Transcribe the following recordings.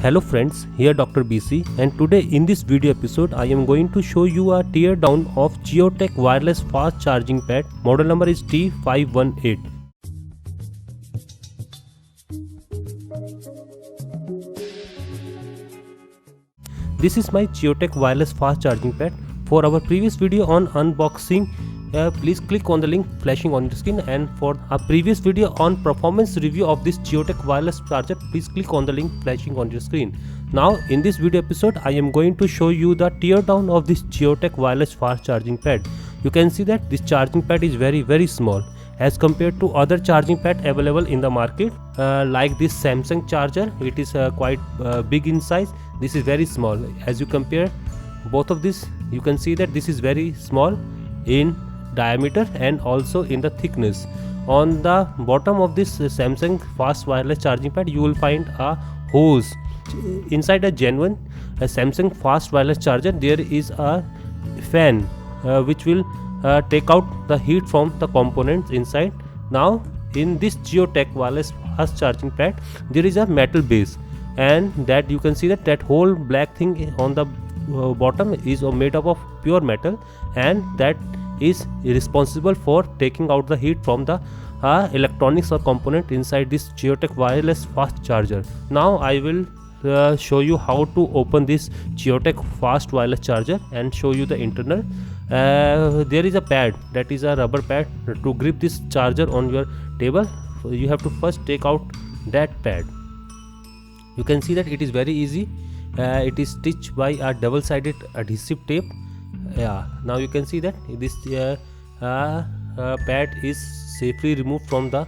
Hello friends, here Dr. BC, and today in this video episode I am going to show you a tear down of Geotech wireless fast charging pad. Model number is T518. This is my Geotech wireless fast charging pad. For our previous video on unboxing, please click on the link flashing on the screen, and for a previous video on performance review of this Geotech wireless charger, please click on the link flashing on your screen. Now in this video episode I am going to show you the tear down of this Geotech wireless fast charging pad. You can see that this charging pad is very small as compared to other charging pad available in the market, like this Samsung charger. It is quite big in size. This is very small. As you compare both of this, you can see that this is very small in diameter and also in the thickness. On the bottom of this Samsung fast wireless charging pad, you will find a hose. Inside a genuine Samsung fast wireless charger, there is a fan which will take out the heat from the components inside. Now in this Geotech wireless fast charging pad, there is a metal base, and that you can see that whole black thing on the bottom is made up of pure metal, and that is responsible for taking out the heat from the electronics or component inside this Geotech wireless fast charger. Now I will show you how to open this Geotech fast wireless charger and show you the internal. There is a pad, that is a rubber pad to grip this charger on your table. So you have to first take out that pad. You can see that it is very easy. It is stitched by a double-sided adhesive tape. Now you can see that this pad is safely removed from the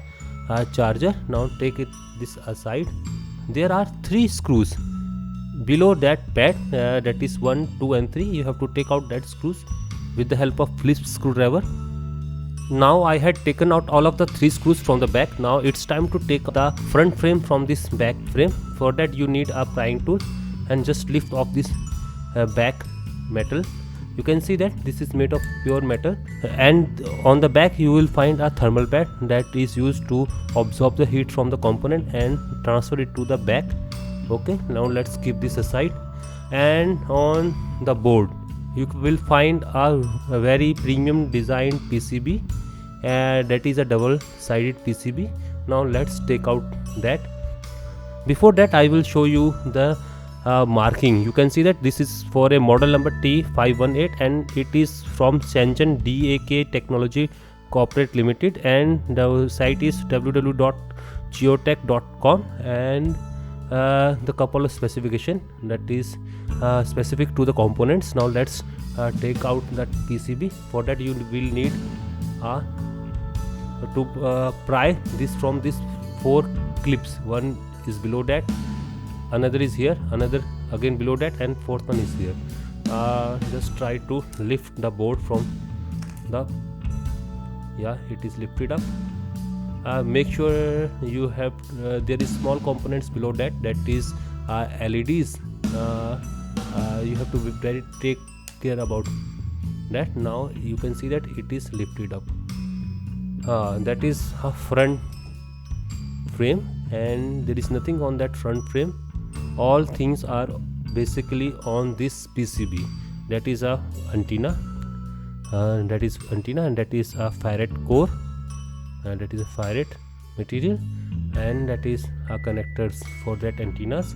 charger. Now take this aside. There are 3 screws below that pad, that is 1, 2 and 3. You have to take out that screws with the help of Phillips screwdriver. Now I had taken out all of the 3 screws from the back. Now it's time to take the front frame from this back frame. For that you need a prying tool and just lift off this back metal. You can see that this is made of pure metal, and on the back you will find a thermal pad that is used to absorb the heat from the component and transfer it to the back. Okay, now let's keep this aside. And on the board you will find a very premium designed PCB, that is a double sided PCB. Now let's take out that. Before that I will show you the marking. You can see that this is for a model number T518, and it is from Shenzhen DAK Technology Corporate Limited, and the site is www.geotech.com, and the couple of specification that is specific to the components. Now let's take out that PCB. For that you will need to pry this from these 4 clips. One is below that, another is here, another again below that, and 4th one is here. Just try to lift the board from the, it is lifted up. Make sure you have there is small components below that, that is LEDs. You have to take care about that. Now you can see that it is lifted up. That is a front frame, and there is nothing on that front frame. All things are basically on this PCB. That is a antenna, and that is a ferrite core, and that is a ferrite material, and that is connectors for that antennas.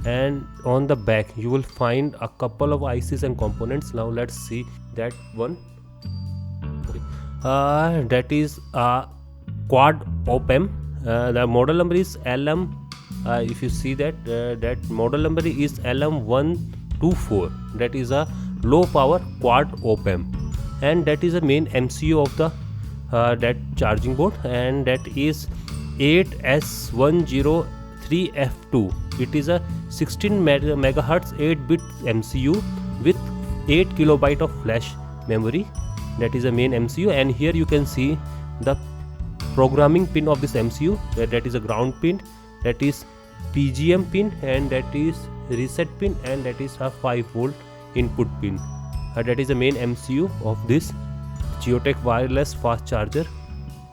And on the back you will find a couple of ICs and components. Now let's see that one. That is a quad op-amp. The model number is LM. If you see that that model number is LM124. That is a low power quad op-amp, and that is the main MCU of the that charging board, and that is 8S103F2. It is a 16 megahertz 8-bit MCU with 8 kilobyte of flash memory. That is the main MCU, and here you can see the programming pin of this MCU. That is a ground pin, that is PGM pin, and that is reset pin, and that is a 5-volt input pin. That is the main MCU of this Geotech wireless fast charger.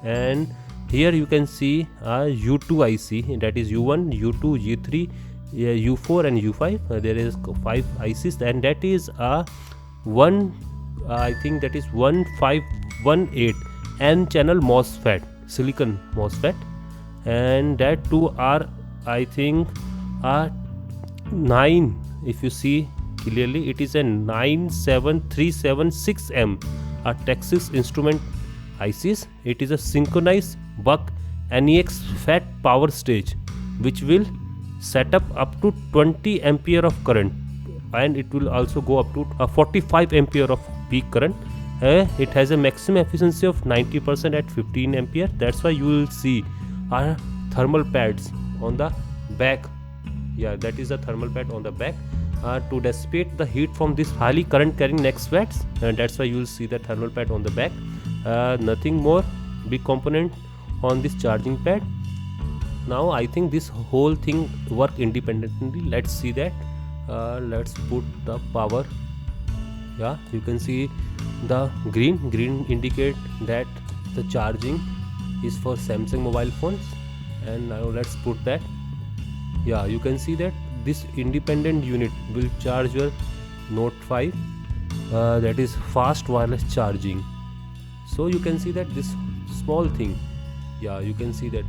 And here you can see a U2 IC, that is U1, U2, G3, U4 and U5. There is 5 ICs, and that is a I think that is 1518 N channel MOSFET, silicon MOSFET, and that too are, I think, a 9. If you see clearly, it is a 97376M, a Texas Instrument ICs. It is a synchronized buck NEX FAT power stage, which will set up to 20 ampere of current, and it will also go up to 45 ampere of peak current. It has a maximum efficiency of 90% at 15 ampere. That's why you will see thermal pads on the back. Yeah, that is a thermal pad on the back to dissipate the heat from this highly current carrying NEX FATs, and that's why you will see the thermal pad on the back. Nothing more big component on this charging pad. Now I think this whole thing work independently. Let's see that. Let's put the power. Yeah, you can see the green indicate that the charging is for Samsung mobile phones, and now let's put that. Yeah, you can see that this independent unit will charge your Note 5, that is fast wireless charging. So you can see that this small thing, yeah, you can see that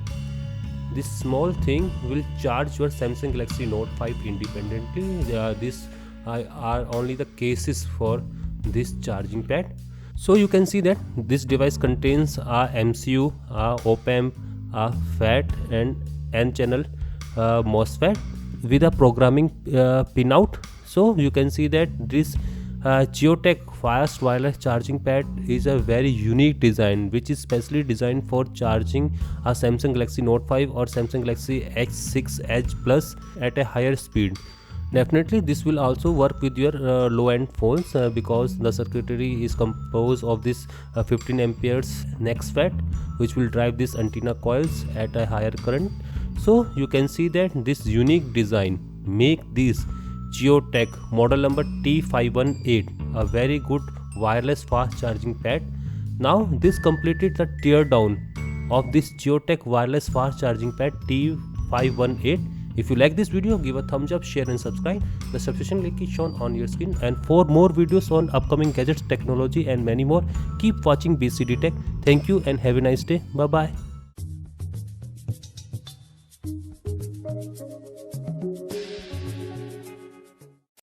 this small thing will charge your Samsung Galaxy Note 5 independently. This are only the cases for this charging pad. So you can see that this device contains a MCU, a op-amp, a FAT and N channel MOSFET with a programming pinout. So you can see that this Geotek fast wireless charging pad is a very unique design, which is specially designed for charging a Samsung Galaxy Note 5 or Samsung Galaxy S6 Edge Plus at a higher speed. Definitely this will also work with your low-end phones because the circuitry is composed of this 15 amperes NEX FAT, which will drive these antenna coils at a higher current. So you can see that this unique design make this Geotek model number T518 a very good wireless fast charging pad. Now this completed the teardown of this Geotek wireless fast charging pad T518. If you like this video, give a thumbs up, share and subscribe. The subscription link is shown on your screen, and for more videos on upcoming gadgets, technology and many more, keep watching BCD Tech. Thank you and have a nice day. Bye bye.